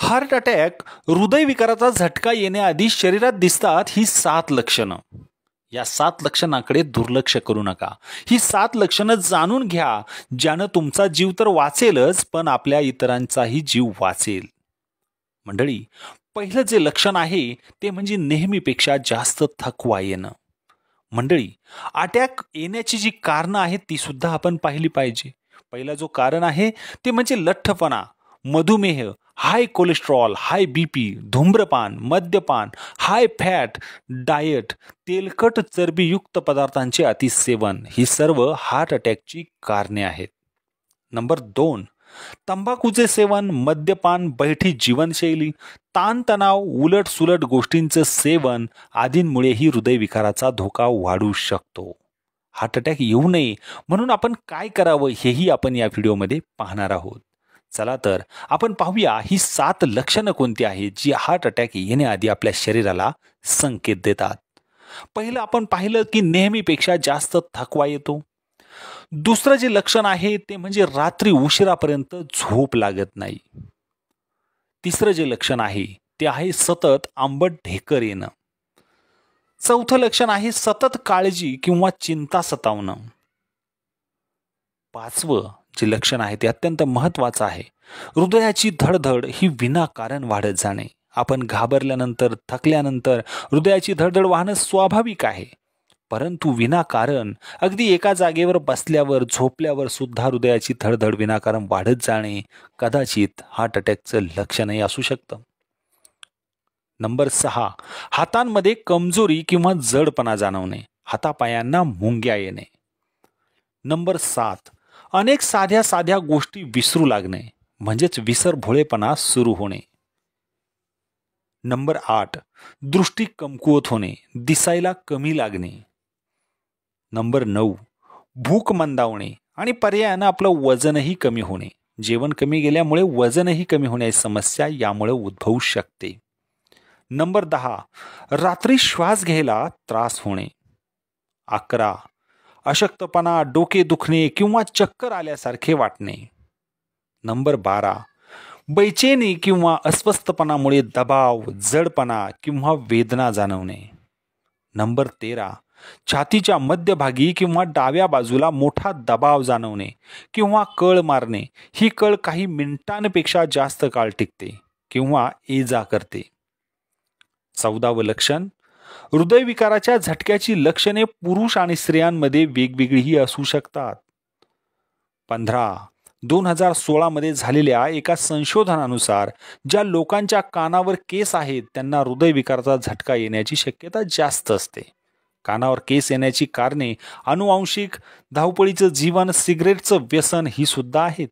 Heart attack हृदयविकाराचा झटका येण्याआधी शरीरात दिसतात ही 7 लक्षणं. या 7 लक्षणांकडे दुर्लक्ष करू नका. ही 7 लक्षणं जाणून घ्या, ज्यानं तुमचा जीव तर वाचेलच पण आपल्या इतरांचाही जीव वाचेल. मंडळी, पहिलं जे लक्षण आहे ते म्हणजे नेहमीपेक्षा जास्त थकवा येणं. मंडळी, अटॅक येण्याची जी कारणं आहेत ती सुद्धा आपण पाहिली पाहिजे. पहिला जो कारण आहे ते म्हणजे लठ्ठपणा, मधुमेह, हाय कोलेस्ट्रॉल, हाय बीपी, धूम्रपान, मद्यपान, हाय फॅट डाएट, तेलकट चरबीयुक्त पदार्थांचे अतिसेवन ही सर्व हार्ट अटॅकची कारणे आहेत. नंबर 2, तंबाखूचे सेवन, मद्यपान, बैठी जीवनशैली, ताणतणाव, उलटसुलट गोष्टींचं सेवन आदींमुळेही हृदयविकाराचा धोका वाढू शकतो. हार्ट अटॅक येऊ नये म्हणून आपण काय करावं हेही आपण या व्हिडिओमध्ये पाहणार आहोत. चला तर आपण पाहूया ही 7 लक्षणं कोणती आहेत जी हार्ट अटॅक येण्याआधी आपल्या शरीराला संकेत देतात. पहिलं आपण पाहिलं की नेहमीपेक्षा जास्त थकवा येतो. दुसरं जे लक्षण आहे ते म्हणजे रात्री उशिरापर्यंत झोप लागत नाही. तिसरं जे लक्षण आहे ते आहे सतत आंबट ढेकर येणं. चौथं लक्षण आहे सतत काळजी किंवा चिंता सतावणं. 5वं जे लक्षण आहे ते अत्यंत महत्त्वाचं आहे. हृदयाची धडधड ही विनाकारण वाढत जाणे. आपण घाबरल्यानंतर, थकल्यानंतर हृदयाची धडधड वाहणं स्वाभाविक आहे. परंतु विनाकारण अगदी एका जागेवर बसल्यावर, झोपल्यावर सुद्धा हृदयाची धडधड विनाकारण वाढत जाणे कदाचित हार्ट अटॅकचं लक्षणही असू शकतं. नंबर 6, हातांमध्ये कमजोरी किंवा जडपणा जाणवणे, हातापायांना मुंग्या येणे. नंबर 7, अनेक साध्या साध्या गोष्टी विसरू लागणे म्हणजेच विसरभोळेपणा सुरू होणे. नंबर 8, दृष्टी कमकुवत होणे, दिसायला कमी लागणे. नंबर 9, भूक मंदावणे आणि पर्यायानं आपलं वजनही कमी होणे. जेवण कमी गेल्यामुळे वजनही कमी होण्याची समस्या यामुळे उद्भवू शकते. नंबर 10, रात्री श्वास घ्यायला त्रास होणे. 11, अशक्तपणा, डोके दुखणे किंवा चक्कर आल्यासारखे वाटणे. नंबर 12, बेचैनी किंवा अस्वस्थपणामुळे दबाव, जडपणा किंवा वेदना जाणवणे. नंबर 13, छातीच्या मध्यभागी किंवा डाव्या बाजूला मोठा दबाव जाणवणे किंवा कळ मारणे. ही कळ काही मिनिटांपेक्षा जास्त काळ टिकते किंवा इजा करते. 14वं लक्षण, हृदयविकाराच्या झटक्याची लक्षणे पुरुष आणि स्त्रियांमध्ये वेगवेगळीही असू शकतात. 15, 2016 मध्ये झालेल्या एका संशोधनानुसार ज्या लोकांच्या कानावर केस आहेत त्यांना हृदयविकाराचा झटका येण्याची शक्यता जास्त असते. कानावर केस येण्याची कारणे अनुवांशिक, धावपळीचं जीवन, सिगरेटचं व्यसन ही सुद्धा आहेत.